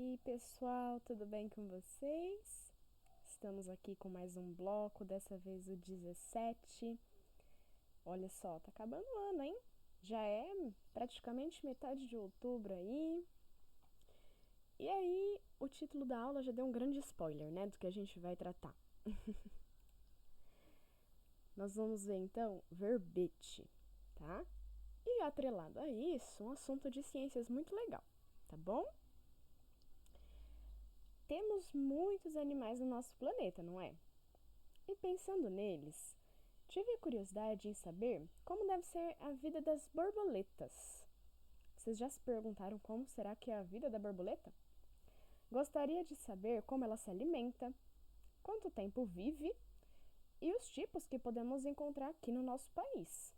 aí, pessoal, tudo bem com vocês? Estamos aqui com mais um bloco, dessa vez o 17. Olha só, tá acabando o ano, hein? Já é praticamente metade de outubro aí. E aí, o título da aula já deu um grande spoiler, né, do que a gente vai tratar. Nós vamos ver então verbete, tá? E atrelado a isso, um assunto de ciências muito legal, tá bom? Temos muitos animais no nosso planeta, não é? E pensando neles, tive a curiosidade em saber como deve ser a vida das borboletas. Vocês já se perguntaram como será que é a vida da borboleta? Gostaria de saber como ela se alimenta, quanto tempo vive e os tipos que podemos encontrar aqui no nosso país.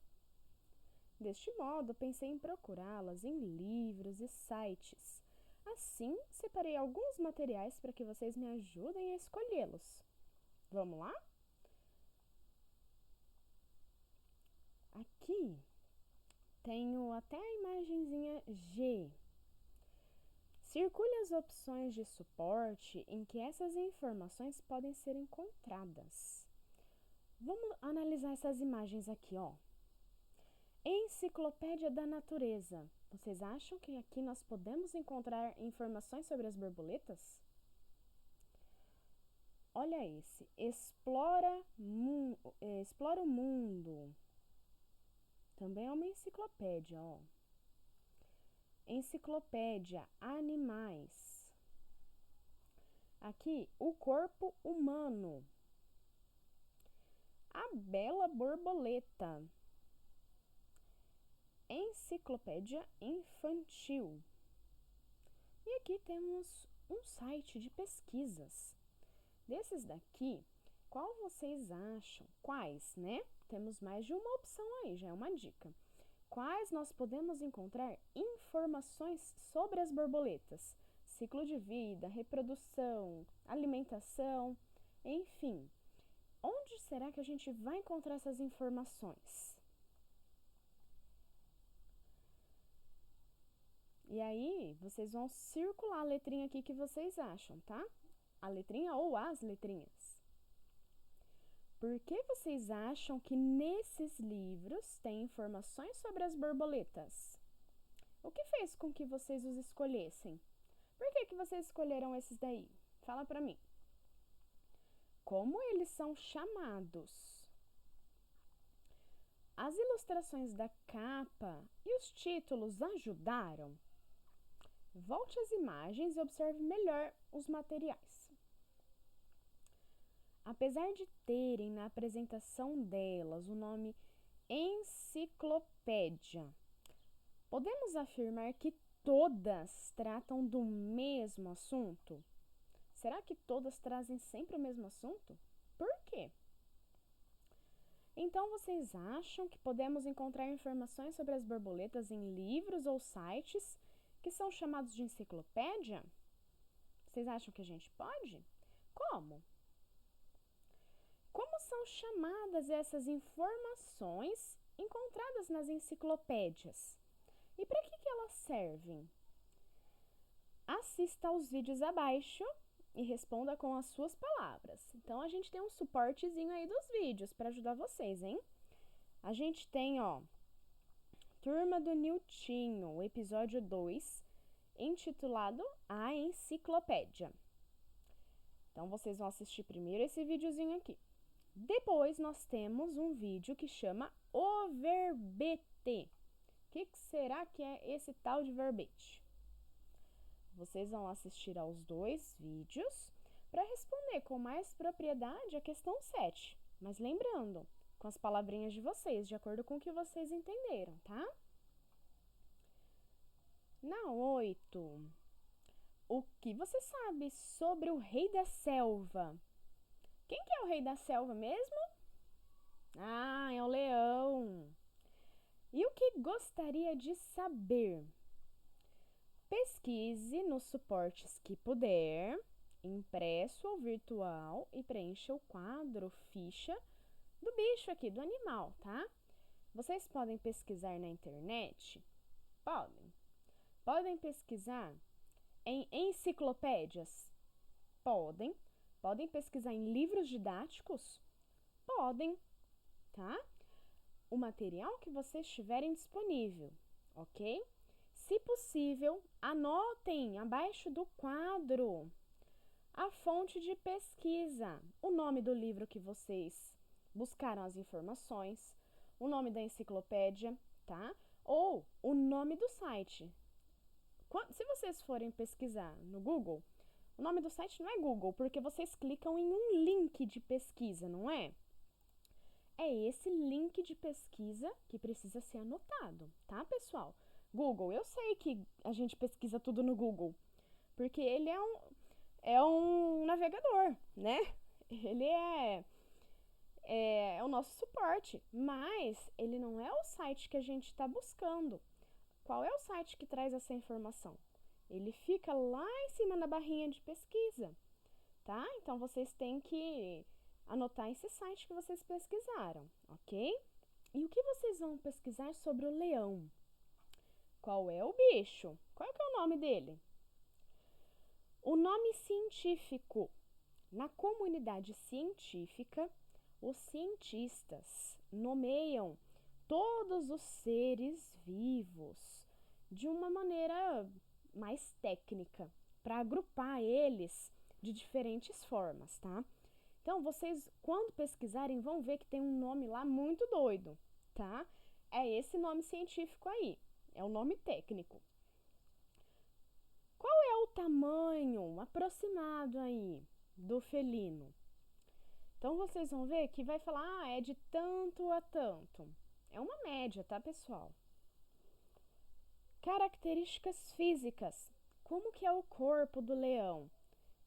Deste modo, pensei em procurá-las em livros e sites. Assim, separei alguns materiais para que vocês me ajudem a escolhê-los. Vamos lá? Aqui tenho até a imagenzinha G. Circule as opções de suporte em que essas informações podem ser encontradas. Vamos analisar essas imagens aqui, ó. Enciclopédia da Natureza. Vocês acham que aqui nós podemos encontrar informações sobre as borboletas? Olha esse. Explora o Mundo. Também é uma enciclopédia, ó. Enciclopédia Animais. Aqui, o corpo humano. A Bela Borboleta. Enciclopédia Infantil. E aqui temos um site de pesquisas. Desses daqui, qual vocês acham? Quais, né? Temos mais de uma opção aí, já é uma dica. Quais nós podemos encontrar informações sobre as borboletas? Ciclo de vida, reprodução, alimentação, enfim. Onde será que a gente vai encontrar essas informações? E aí, vocês vão circular a letrinha aqui que vocês acham, tá? A letrinha ou as letrinhas. Por que vocês acham que nesses livros tem informações sobre as borboletas? O que fez com que vocês os escolhessem? Por que vocês escolheram esses daí? Fala pra mim. Como eles são chamados? As ilustrações da capa e os títulos ajudaram? Volte às imagens e observe melhor os materiais. Apesar de terem na apresentação delas o nome enciclopédia, podemos afirmar que todas tratam do mesmo assunto? Será que todas trazem sempre o mesmo assunto? Por quê? Então, vocês acham que podemos encontrar informações sobre as borboletas em livros ou sites que são chamados de enciclopédia? Vocês acham que a gente pode? Como? Como são chamadas essas informações encontradas nas enciclopédias? E para que elas servem? Assista aos vídeos abaixo e responda com as suas palavras. Então, a gente tem um suportezinho aí dos vídeos para ajudar vocês, hein? A gente tem, ó, Turma do Niltinho, o episódio 2, intitulado A Enciclopédia. Então, vocês vão assistir primeiro esse videozinho aqui. Depois, nós temos um vídeo que chama O Verbete. O que será que é esse tal de verbete? Vocês vão assistir aos dois vídeos para responder com mais propriedade a questão 7. Mas lembrando, com as palavrinhas de vocês, de acordo com o que vocês entenderam, tá? Na 8, o que você sabe sobre o rei da selva? Quem que é o rei da selva mesmo? Ah, é o leão. E o que gostaria de saber? Pesquise nos suportes que puder, impresso ou virtual, e preencha o quadro, ficha do bicho aqui, do animal, tá? Vocês podem pesquisar na internet? Podem. Podem pesquisar em enciclopédias? Podem. Podem pesquisar em livros didáticos? Podem, tá? O material que vocês tiverem disponível, ok? Se possível, anotem abaixo do quadro a fonte de pesquisa, o nome do livro que vocês buscaram as informações, o nome da enciclopédia, tá? Ou o nome do site. Se vocês forem pesquisar no Google, o nome do site não é Google, porque vocês clicam em um link de pesquisa, não é? É esse link de pesquisa que precisa ser anotado, tá, pessoal? Google, eu sei que a gente pesquisa tudo no Google, porque ele é um navegador, né? Ele é o nosso suporte, mas ele não é o site que a gente está buscando. Qual é o site que traz essa informação? Ele fica lá em cima na barrinha de pesquisa, tá? Então, vocês têm que anotar esse site que vocês pesquisaram, ok? E o que vocês vão pesquisar sobre o leão? Qual é o bicho? Qual é o nome dele? O nome científico. Na comunidade científica, os cientistas nomeiam todos os seres vivos de uma maneira mais técnica, para agrupar eles de diferentes formas, tá? Então, vocês, quando pesquisarem, vão ver que tem um nome lá muito doido, tá? É esse nome científico aí, é o nome técnico. Qual é o tamanho aproximado aí do felino? Então, vocês vão ver que vai falar, é de tanto a tanto. É uma média, tá, pessoal? Características físicas. Como que é o corpo do leão?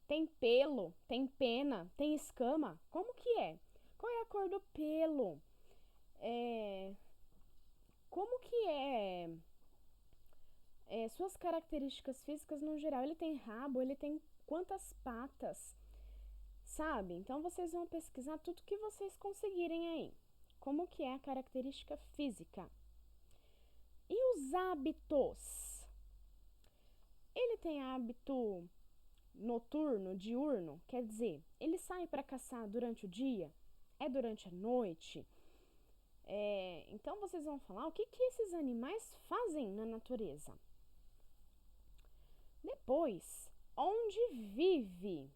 Tem pelo? Tem pena? Tem escama? Como que é? Qual é a cor do pelo? Como que suas características físicas no geral? Ele tem rabo? Ele tem quantas patas? Sabe? Então, vocês vão pesquisar tudo que vocês conseguirem aí. Como que é a característica física? E os hábitos? Ele tem hábito noturno, diurno? Quer dizer, ele sai para caçar durante o dia? É durante a noite? Então, vocês vão falar o que esses animais fazem na natureza. Depois, onde vive?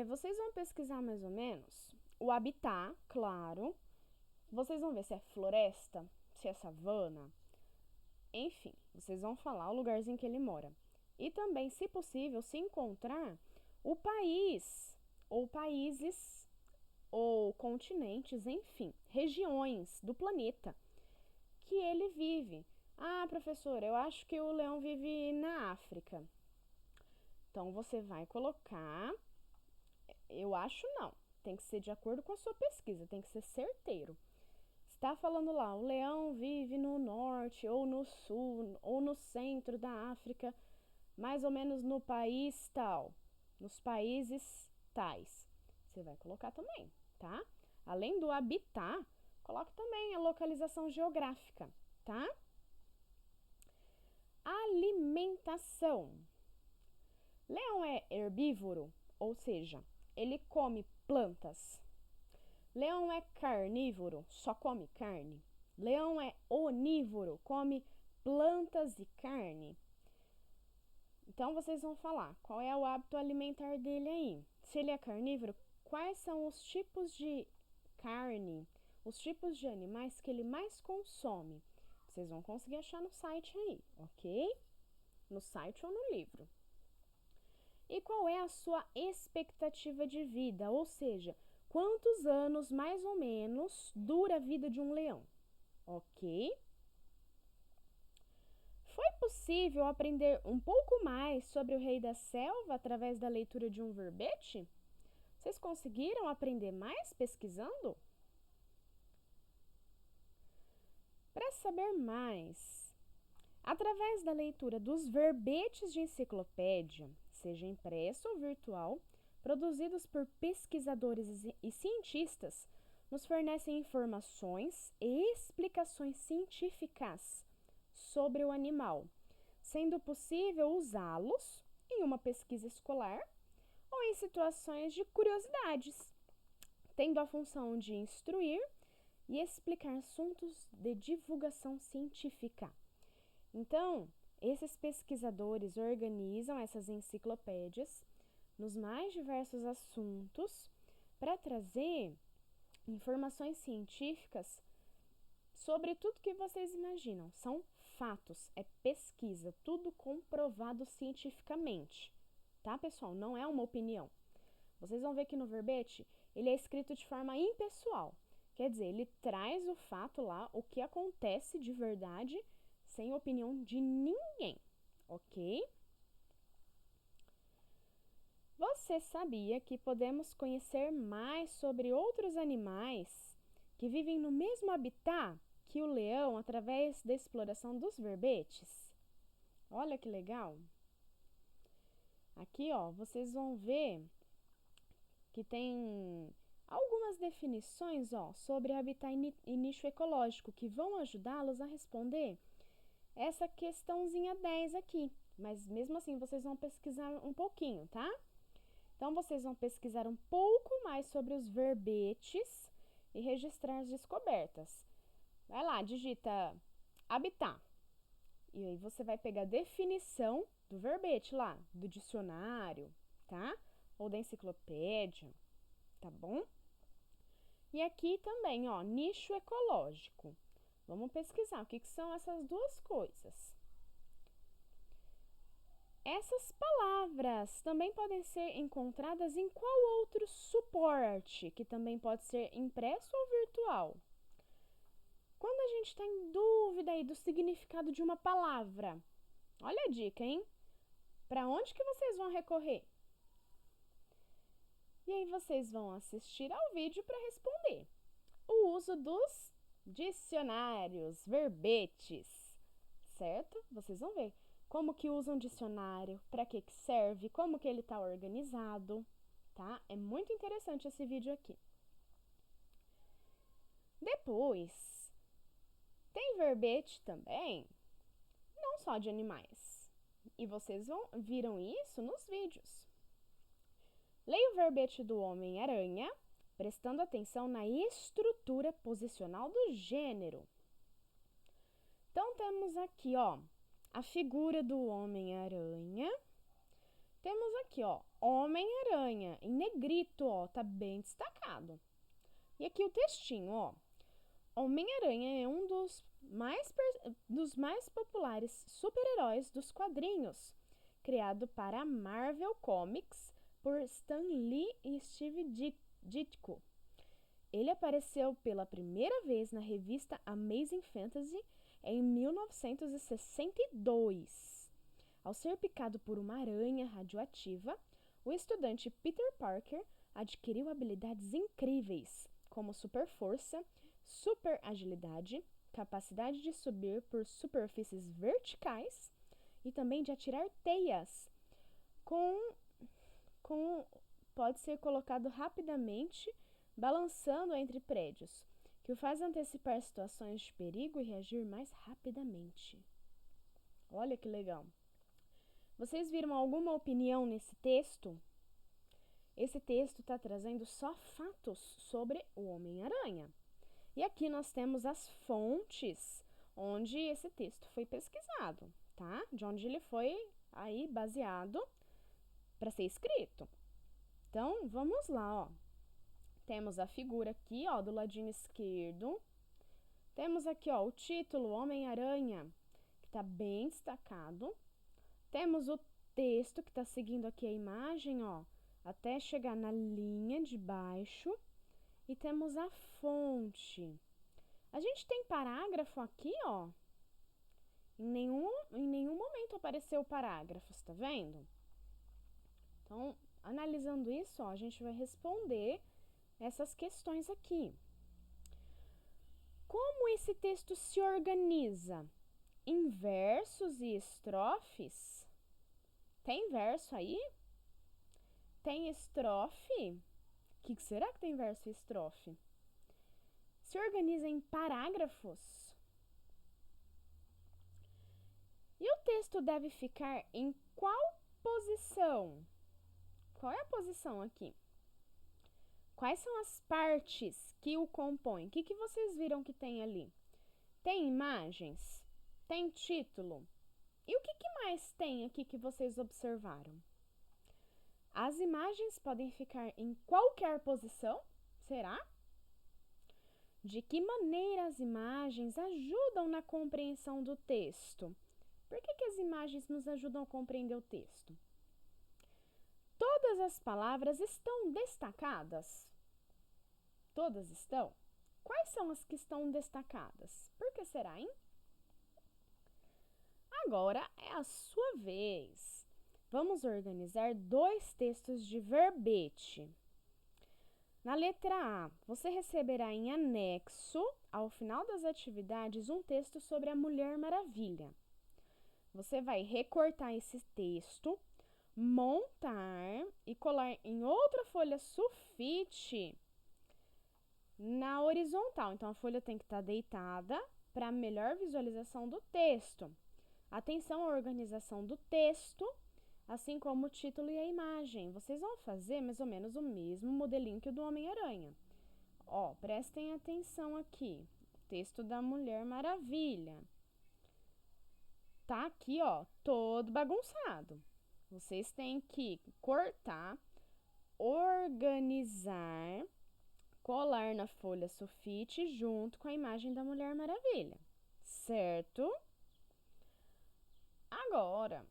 Vocês vão pesquisar mais ou menos o habitat, claro. Vocês vão ver se é floresta, se é savana. Enfim, vocês vão falar o lugarzinho que ele mora. E também, se possível, se encontrar o país, ou países, ou continentes, enfim, regiões do planeta que ele vive. Ah, professora, eu acho que o leão vive na África. Então, você vai colocar... Eu acho não. Tem que ser de acordo com a sua pesquisa, tem que ser certeiro. Está falando lá, o leão vive no norte, ou no sul, ou no centro da África, mais ou menos no país tal, nos países tais. Você vai colocar também, tá? Além do habitat, coloque também a localização geográfica, tá? Alimentação. Leão é herbívoro, ou seja, ele come plantas. Leão é carnívoro, só come carne. Leão é onívoro, come plantas e carne. Então, vocês vão falar qual é o hábito alimentar dele aí. Se ele é carnívoro, quais são os tipos de carne, os tipos de animais que ele mais consome? Vocês vão conseguir achar no site aí, ok? No site ou no livro. E qual é a sua expectativa de vida? Ou seja, quantos anos, mais ou menos, dura a vida de um leão? Ok? Foi possível aprender um pouco mais sobre o rei da selva através da leitura de um verbete? Vocês conseguiram aprender mais pesquisando? Para saber mais, através da leitura dos verbetes de enciclopédia, seja impresso ou virtual, produzidos por pesquisadores e cientistas, nos fornecem informações e explicações científicas sobre o animal. sendo possível usá-los em uma pesquisa escolar ou em situações de curiosidades, tendo a função de instruir e explicar assuntos de divulgação científica. Então, esses pesquisadores organizam essas enciclopédias nos mais diversos assuntos para trazer informações científicas sobre tudo que vocês imaginam. São fatos, é pesquisa, tudo comprovado cientificamente, tá, pessoal? Não é uma opinião. Vocês vão ver que no verbete ele é escrito de forma impessoal. Quer dizer, ele traz o fato lá, o que acontece de verdade, sem opinião de ninguém, ok? Você sabia que podemos conhecer mais sobre outros animais que vivem no mesmo habitat que o leão através da exploração dos verbetes? Olha que legal! Aqui, ó, vocês vão ver que tem algumas definições, ó, sobre habitat e nicho ecológico que vão ajudá-los a responder essa questãozinha 10 aqui. Mas mesmo assim, vocês vão pesquisar um pouquinho, tá? Então, vocês vão pesquisar um pouco mais sobre os verbetes e registrar as descobertas. Vai lá, digita habitat. E aí você vai pegar a definição do verbete lá, do dicionário, tá? Ou da enciclopédia, tá bom? E aqui também, ó, nicho ecológico. Vamos pesquisar o que são essas duas coisas. Essas palavras também podem ser encontradas em qual outro suporte, que também pode ser impresso ou virtual? Quando a gente está em dúvida aí do significado de uma palavra, olha a dica, hein? Para onde que vocês vão recorrer? E aí vocês vão assistir ao vídeo para responder. O uso dos dicionários, verbetes, certo? Vocês vão ver como que usa um dicionário, para que serve, como que ele está organizado, tá? É muito interessante esse vídeo aqui. Depois, tem verbete também, não só de animais. E vocês viram isso nos vídeos. Leia o verbete do Homem-Aranha, prestando atenção na estrutura posicional do gênero. Então, temos aqui, ó, a figura do Homem-Aranha. Temos aqui, ó, Homem-Aranha, em negrito, ó, tá bem destacado. E aqui o textinho, ó. Homem-Aranha é um dos mais populares super-heróis dos quadrinhos, criado para a Marvel Comics por Stan Lee e Steve Ditko. Ele apareceu pela primeira vez na revista Amazing Fantasy em 1962. Ao ser picado por uma aranha radioativa, o estudante Peter Parker adquiriu habilidades incríveis, como super força, super agilidade, capacidade de subir por superfícies verticais e também de atirar teias. Pode ser colocado rapidamente, balançando entre prédios, que o faz antecipar situações de perigo e reagir mais rapidamente. Olha que legal! Vocês viram alguma opinião nesse texto? Esse texto está trazendo só fatos sobre o Homem-Aranha. E aqui nós temos as fontes onde esse texto foi pesquisado, tá? De onde ele foi aí baseado para ser escrito. Então, vamos lá, ó. Temos a figura aqui, ó, do ladinho esquerdo. Temos aqui, ó, o título Homem-Aranha, que está bem destacado. Temos o texto que está seguindo aqui a imagem, ó, até chegar na linha de baixo. E temos a fonte. A gente tem parágrafo aqui, ó. Em nenhum momento apareceu parágrafos, tá vendo? Então, analisando isso, ó, a gente vai responder essas questões aqui. Como esse texto se organiza? Em versos e estrofes? Tem verso aí? Tem estrofe? O que será que tem verso e estrofe? Se organiza em parágrafos? E o texto deve ficar em qual posição? Qual é a posição aqui? Quais são as partes que o compõem? O que vocês viram que tem ali? Tem imagens? Tem título? E o que mais tem aqui que vocês observaram? As imagens podem ficar em qualquer posição? Será? De que maneira as imagens ajudam na compreensão do texto? Por que as imagens nos ajudam a compreender o texto? Todas as palavras estão destacadas? Todas estão? Quais são as que estão destacadas? Por que será, hein? Agora é a sua vez. Vamos organizar 2 textos de verbete. Na letra A, você receberá em anexo, ao final das atividades, um texto sobre a Mulher Maravilha. Você vai recortar esse texto, montar e colar em outra folha sulfite na horizontal. Então, a folha tem que estar deitada para melhor visualização do texto. Atenção à organização do texto, assim como o título e a imagem. Vocês vão fazer mais ou menos o mesmo modelinho que o do Homem-Aranha. Ó, prestem atenção aqui. Texto da Mulher Maravilha. Tá aqui, ó, todo bagunçado. Vocês têm que cortar, organizar, colar na folha sulfite junto com a imagem da Mulher Maravilha, certo? Agora,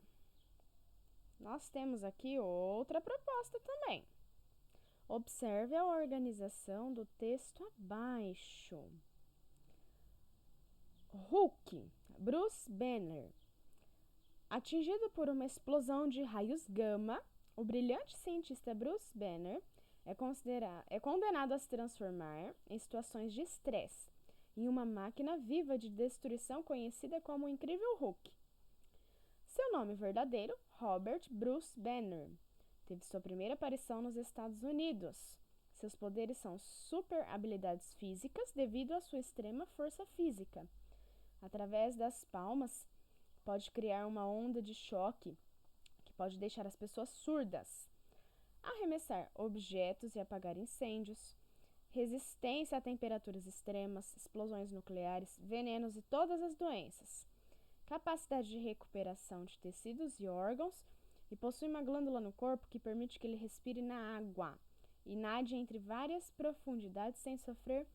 nós temos aqui outra proposta também. Observe a organização do texto abaixo. Hulk, Bruce Banner. Atingido por uma explosão de raios gama, o brilhante cientista Bruce Banner é condenado a se transformar, em situações de estresse, em uma máquina viva de destruição conhecida como o Incrível Hulk. Seu nome verdadeiro, Robert Bruce Banner, teve sua primeira aparição nos Estados Unidos. Seus poderes são super habilidades físicas devido à sua extrema força física. Através das palmas, pode criar uma onda de choque que pode deixar as pessoas surdas, arremessar objetos e apagar incêndios, resistência a temperaturas extremas, explosões nucleares, venenos e todas as doenças, capacidade de recuperação de tecidos e órgãos, e possui uma glândula no corpo que permite que ele respire na água e nade entre várias profundidades sem sofrer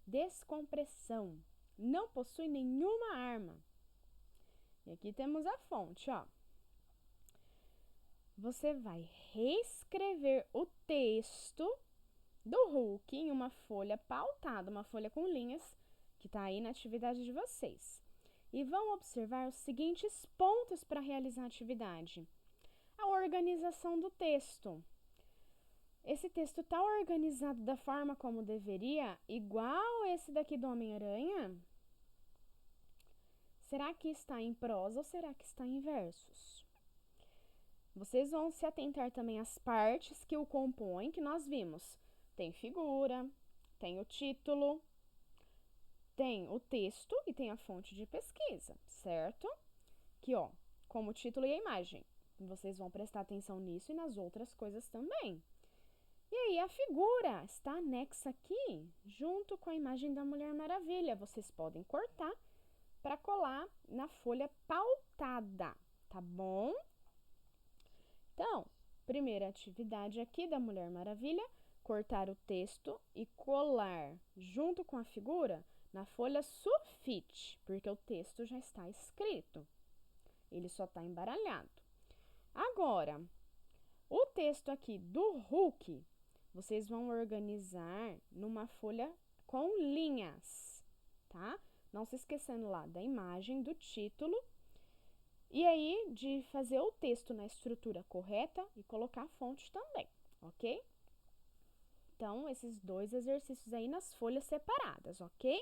descompressão. Não possui nenhuma arma. E aqui temos a fonte, ó. Você vai reescrever o texto do Hulk em uma folha pautada, uma folha com linhas, que está aí na atividade de vocês. E vão observar os seguintes pontos para realizar a atividade. A organização do texto. Esse texto está organizado da forma como deveria, igual esse daqui do Homem-Aranha? Será que está em prosa ou será que está em versos? Vocês vão se atentar também às partes que o compõem, que nós vimos. Tem figura, tem o título, tem o texto e tem a fonte de pesquisa, certo? Aqui, ó, como o título e a imagem. Vocês vão prestar atenção nisso e nas outras coisas também. E aí, a figura está anexa aqui, junto com a imagem da Mulher Maravilha. Vocês podem cortar para colar na folha pautada, tá bom? Então, primeira atividade aqui da Mulher Maravilha, cortar o texto e colar junto com a figura na folha sulfite, porque o texto já está escrito. Ele só está embaralhado. Agora, o texto aqui do Hulk, vocês vão organizar numa folha com linhas, tá? Não se esquecendo lá da imagem, do título, e aí de fazer o texto na estrutura correta e colocar a fonte também, ok? Então, esses 2 exercícios aí nas folhas separadas, ok?